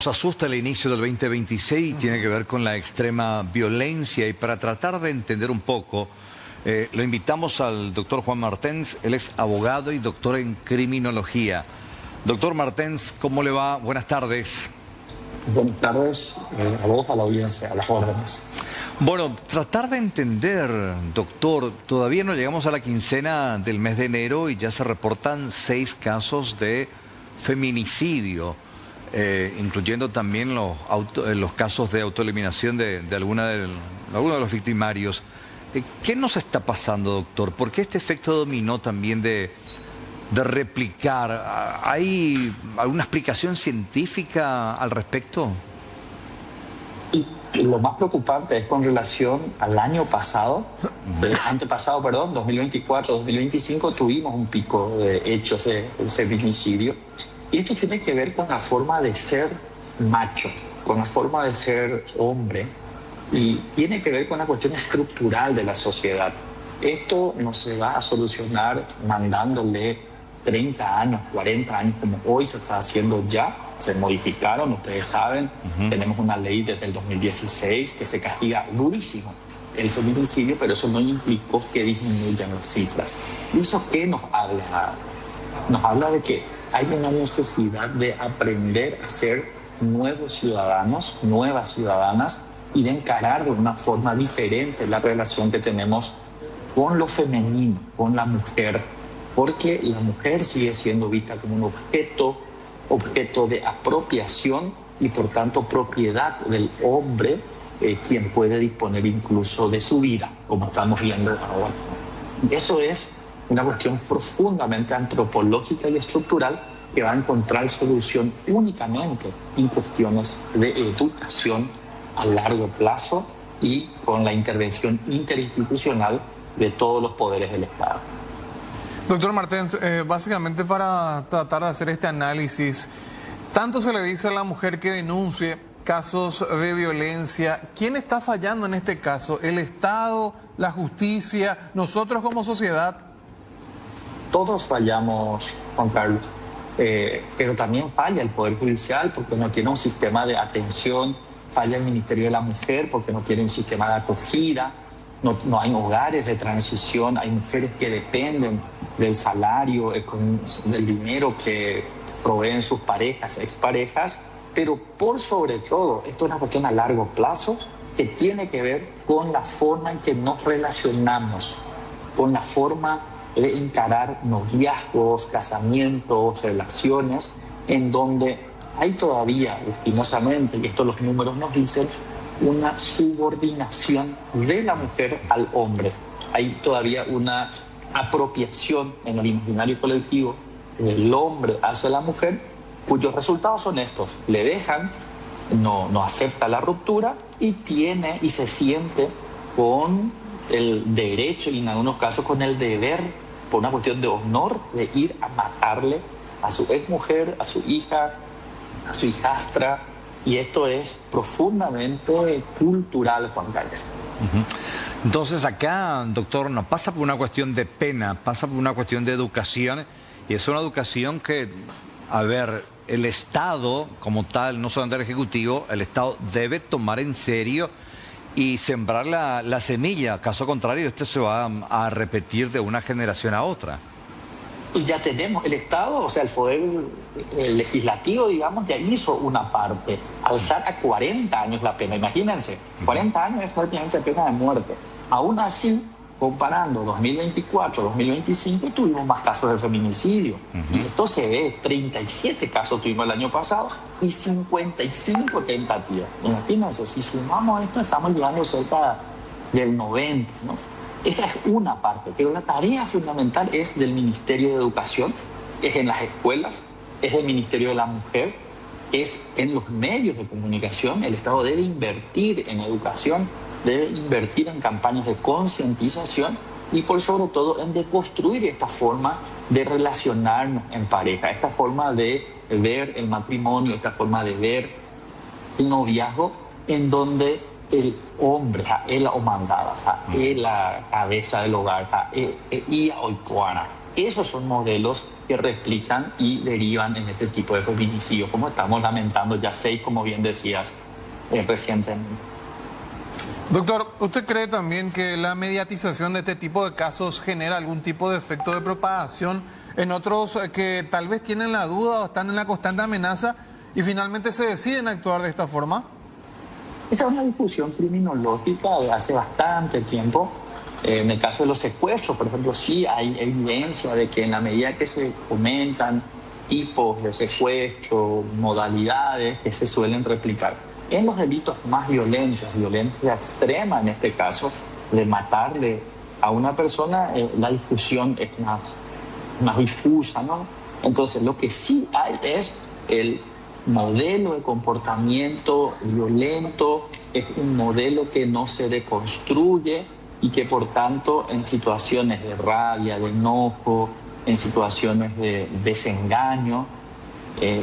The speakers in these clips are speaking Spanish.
Nos asusta el inicio del 2026 y tiene que ver con la extrema violencia. Y para tratar de entender un poco, lo invitamos al doctor Juan Martens. Él es abogado y doctor en criminología. Doctor Martens, ¿cómo le va? Buenas tardes. Buenas tardes, a vos, a la audiencia, a las órdenes. Bueno, tratar de entender, doctor, todavía no llegamos a la quincena del mes de enero y ya se reportan 6 casos de feminicidio, incluyendo también los casos de autoeliminación de algunos de los victimarios. ¿Qué nos está pasando, doctor? ¿Por qué este efecto dominó también de replicar? ¿Hay alguna explicación científica al respecto? Y lo más preocupante es con relación al año pasado, antepasado, perdón, 2024-2025, tuvimos un pico de hechos de feminicidio. Y esto tiene que ver con la forma de ser macho, con la forma de ser hombre, y tiene que ver con la cuestión estructural de la sociedad. Esto no se va a solucionar mandándole 30 años, 40 años, como hoy se está haciendo ya. Se modificaron, ustedes saben, tenemos una ley desde el 2016 que se castiga durísimo el feminicidio, pero eso no implicó que disminuyan las cifras. ¿Y eso qué nos habla? Nos habla de que hay una necesidad de aprender a ser nuevos ciudadanos, nuevas ciudadanas, y de encarar de una forma diferente la relación que tenemos con lo femenino, con la mujer, porque la mujer sigue siendo vista como un objeto de apropiación y por tanto propiedad del hombre, quien puede disponer incluso de su vida, como estamos viendo ahora. Eso es una cuestión profundamente antropológica y estructural que va a encontrar solución únicamente en cuestiones de educación a largo plazo y con la intervención interinstitucional de todos los poderes del Estado. Doctor Martens, básicamente para tratar de hacer este análisis, tanto se le dice a la mujer que denuncie casos de violencia. ¿Quién está fallando en este caso? ¿El Estado, la justicia, nosotros como sociedad? Todos fallamos, Juan Carlos, pero también falla el Poder Judicial porque no tiene un sistema de atención, falla el Ministerio de la Mujer porque no tiene un sistema de acogida. No hay hogares de transición, hay mujeres que dependen del salario, del dinero que proveen sus parejas, exparejas, pero por sobre todo, esto es una cuestión a largo plazo que tiene que ver con la forma en que nos relacionamos, con la forma de encarar noviazgos, casamientos, relaciones, en donde hay todavía, lastimosamente, y esto los números nos dicen, una subordinación de la mujer al hombre. Hay todavía una apropiación en el imaginario colectivo del hombre hacia la mujer, cuyos resultados son estos: le dejan, no acepta la ruptura y se siente con el derecho y en algunos casos con el deber, por una cuestión de honor, de ir a matarle a su exmujer, a su hija, a su hijastra. Y esto es profundamente cultural, Juan Carlos. Entonces acá, doctor, no pasa por una cuestión de pena, pasa por una cuestión de educación. Y es una educación que, a ver, el Estado como tal, no solamente el Ejecutivo, el Estado debe tomar en serio y sembrar la semilla. Caso contrario, esto se va a repetir de una generación a otra. Y ya tenemos el Estado, o sea, el Poder Legislativo, digamos, ya hizo una parte. Alzar a 40 años la pena, imagínense, 40 años es prácticamente pena de muerte. Aún así, comparando 2024-2025, tuvimos más casos de feminicidio. Y esto se ve, 37 casos tuvimos el año pasado y 55 tentativas. Imagínense, si sumamos esto, estamos llegando cerca del 90, ¿no? Esa es una parte, pero la tarea fundamental es del Ministerio de Educación, es en las escuelas, es del Ministerio de la Mujer, es en los medios de comunicación. El Estado debe invertir en educación, debe invertir en campañas de concientización y por sobre todo en deconstruir esta forma de relacionarnos en pareja, esta forma de ver el matrimonio, esta forma de ver el noviazgo, en donde el hombre es la mandada, es la cabeza del hogar, y oikuana. Esos son modelos que replican y derivan en este tipo de feminicidios, como estamos lamentando ya 6, como bien decías, recientemente. Doctor, ¿usted cree también que la mediatización de este tipo de casos genera algún tipo de efecto de propagación en otros que tal vez tienen la duda o están en la constante amenaza y finalmente se deciden actuar de esta forma? Esa es una discusión criminológica de hace bastante tiempo. En el caso de los secuestros, por ejemplo, sí hay evidencia de que en la medida que se comentan tipos de secuestro, modalidades que se suelen replicar, en los delitos más violentos, violencia extrema en este caso, de matarle a una persona, la difusión es más difusa, ¿no? Entonces, lo que sí hay es el modelo de comportamiento violento, es un modelo que no se deconstruye y que, por tanto, en situaciones de rabia, de enojo, en situaciones de desengaño,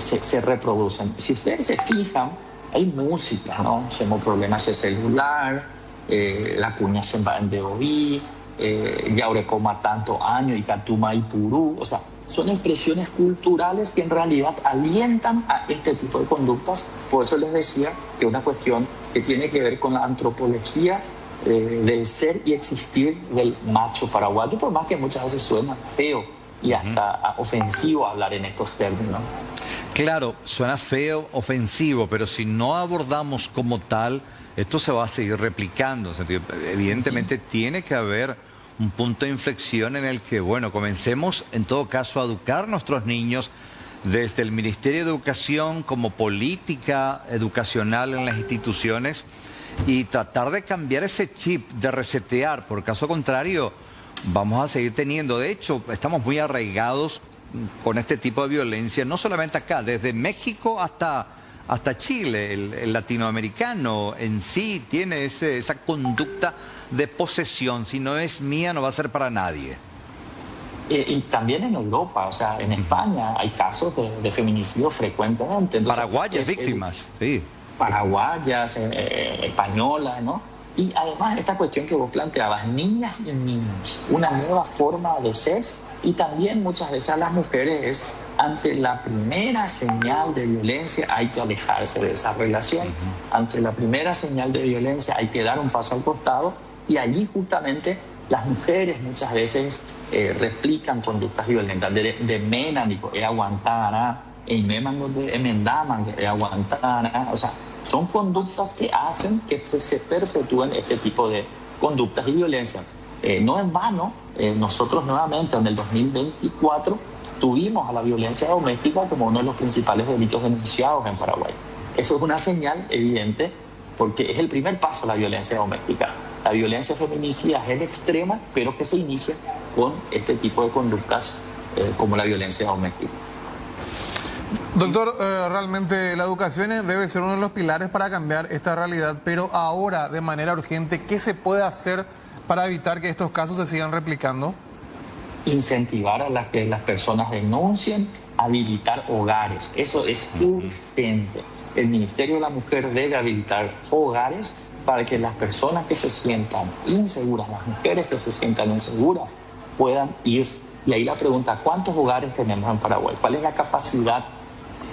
se reproducen. Si ustedes se fijan, hay música, ¿no? Tenemos problemas de celular, la cuña se va en de oí, Yaurecoma tanto año y Catuma y Purú. O sea, son expresiones culturales que en realidad alientan a este tipo de conductas. Por eso les decía que es una cuestión que tiene que ver con la antropología del ser y existir del macho paraguayo, por más que muchas veces suena feo y hasta ofensivo hablar en estos términos. Claro, suena feo, ofensivo, pero si no abordamos como tal, esto se va a seguir replicando. Evidentemente tiene que haber un punto de inflexión en el que, bueno, comencemos en todo caso a educar a nuestros niños desde el Ministerio de Educación como política educacional en las instituciones y tratar de cambiar ese chip, de resetear. Por caso contrario, vamos a seguir teniendo. De hecho, estamos muy arraigados con este tipo de violencia, no solamente acá, desde México hasta Chile. El latinoamericano en sí tiene esa conducta de posesión. Si no es mía, no va a ser para nadie. Y también en Europa, o sea, en España hay casos de feminicidio frecuentemente. Entonces, paraguayas víctimas, sí. Paraguayas, españolas, ¿no? Y además esta cuestión que vos planteabas, niñas y niños, una nueva forma de ser. Y también muchas veces a las mujeres, ante la primera señal de violencia, hay que alejarse de esa relación. Ante la primera señal de violencia hay que dar un paso al costado y allí justamente las mujeres muchas veces replican conductas violentas. De menan, aguantar, de emendaman, aguantar. O sea, son conductas que hacen que se perpetúen este tipo de conductas y violencias. No en vano, nosotros nuevamente en el 2024 tuvimos a la violencia doméstica como uno de los principales delitos denunciados en Paraguay. Eso es una señal evidente porque es el primer paso a la violencia doméstica. La violencia feminicida es el extremo, pero que se inicia con este tipo de conductas como la violencia doméstica. Doctor, realmente la educación debe ser uno de los pilares para cambiar esta realidad, pero ahora, de manera urgente, ¿qué se puede hacer para evitar que estos casos se sigan replicando? Incentivar a que las personas denuncien, habilitar hogares. Eso es urgente. El Ministerio de la Mujer debe habilitar hogares para que las personas que se sientan inseguras, las mujeres que se sientan inseguras, puedan ir. Y ahí la pregunta, ¿cuántos hogares tenemos en Paraguay? ¿Cuál es la capacidad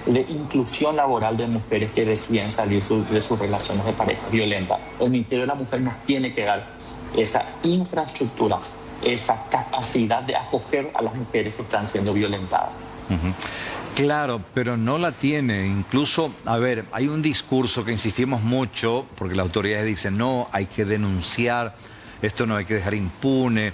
de inclusión laboral de mujeres que deciden salir de sus relaciones de pareja violentas? El Ministerio de la Mujer nos tiene que dar esa infraestructura, esa capacidad de acoger a las mujeres que están siendo violentadas. Claro, pero no la tiene. Incluso, a ver, hay un discurso que insistimos mucho, porque las autoridades dicen, no, hay que denunciar, esto no hay que dejar impune,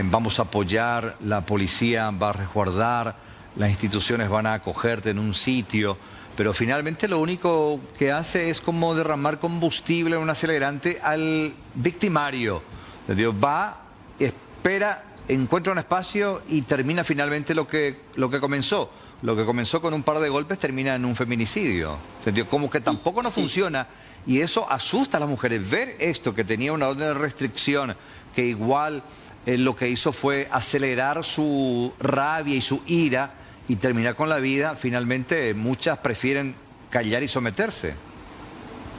vamos a apoyar, la policía va a resguardar, las instituciones van a acogerte en un sitio, pero finalmente lo único que hace es como derramar combustible, un acelerante al victimario. Va, espera, encuentra un espacio y termina finalmente lo que comenzó. Lo que comenzó con un par de golpes termina en un feminicidio. ¿Entendió? Como que tampoco no funciona. Y eso asusta a las mujeres. Ver esto, que tenía una orden de restricción, que igual lo que hizo fue acelerar su rabia y su ira y terminar con la vida, finalmente muchas prefieren callar y someterse.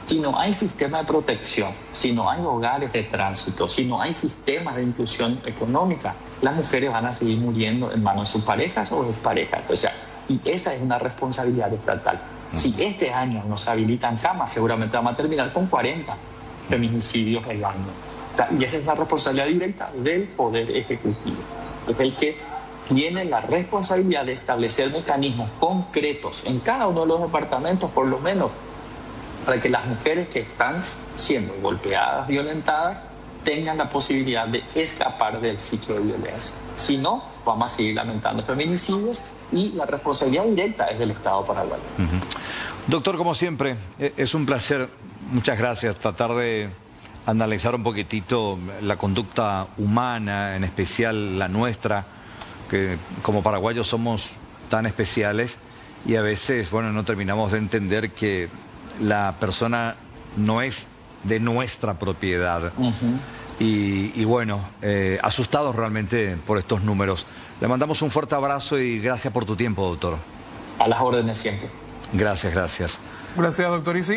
Si no hay sistema de protección, si no hay hogares de tránsito, si no hay sistemas de inclusión económica, las mujeres van a seguir muriendo en manos de sus parejas o exparejas. O sea, y esa es una responsabilidad estatal. Si este año nos habilitan camas, seguramente vamos a terminar con 40 feminicidios al año. O sea, y esa es una responsabilidad directa del Poder Ejecutivo. Es el que tiene la responsabilidad de establecer mecanismos concretos en cada uno de los departamentos, por lo menos, para que las mujeres que están siendo golpeadas, violentadas, tengan la posibilidad de escapar del ciclo de violencia. Si no, vamos a seguir lamentando feminicidios y la responsabilidad directa es del Estado paraguayo. Doctor, como siempre, es un placer. Muchas gracias. Tratar de analizar un poquitito la conducta humana, en especial la nuestra, que como paraguayos somos tan especiales y a veces, bueno, no terminamos de entender que la persona no es de nuestra propiedad. Y bueno, asustados realmente por estos números. Le mandamos un fuerte abrazo y gracias por tu tiempo, doctor. A las órdenes siempre. Gracias, gracias. Gracias, doctor. Y seguimos